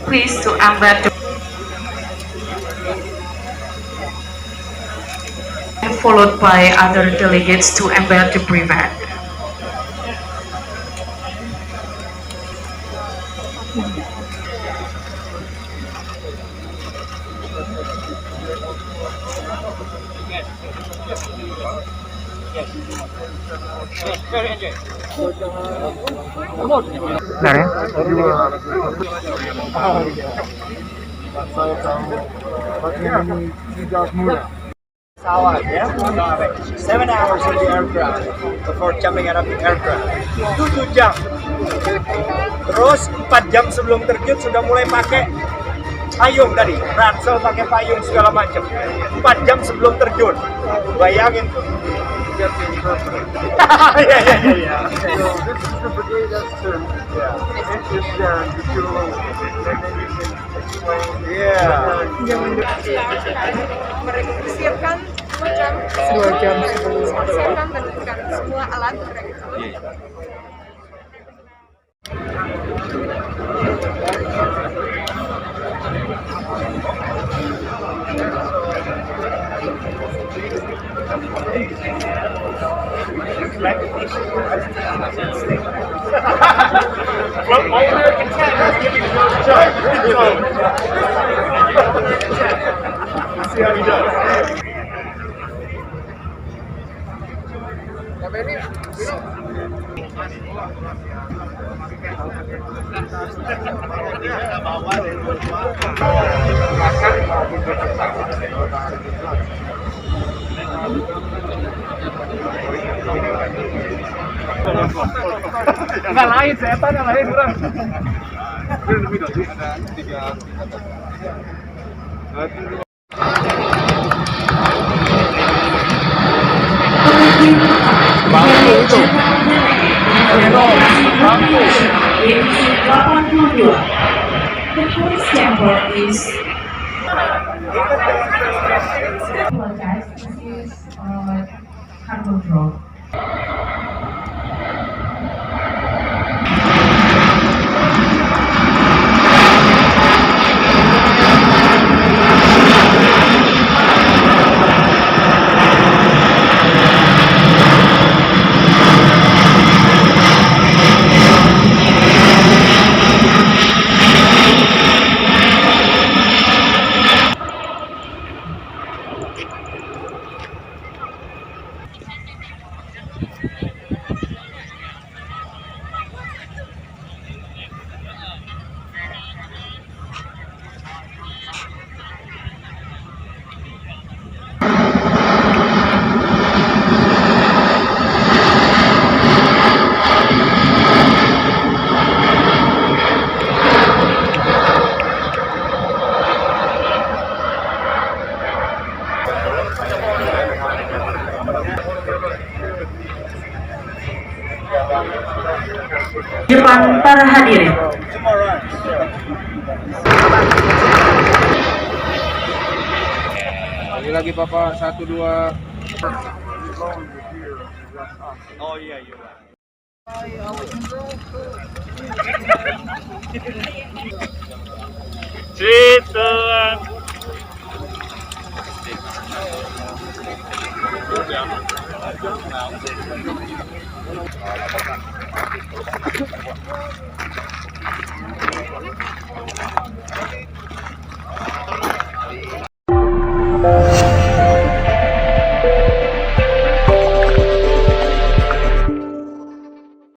Please to embed followed by other delegates to embed the prevent. Benar ya? Pesawat ya, 7 hours in the aircraft before jumping out of the aircraft. 7 jam. Terus 4 jam sebelum terjun sudah mulai pakai payung tadi, ransel pakai payung segala macam. 4 jam sebelum terjun. Bayangin tuh. Iya. Meregistrasikan 2 jam sebelum mempersiapkan menentukan semua alat mereka. From all American talent, giving him a shot. See how he does. Nggak lain, setan yang lain orang. Bangku itu. The first chamber is guys, this is carbon drop. Depan para hadirin. Lagi Papa, 1, 2. Oh iya. Situ.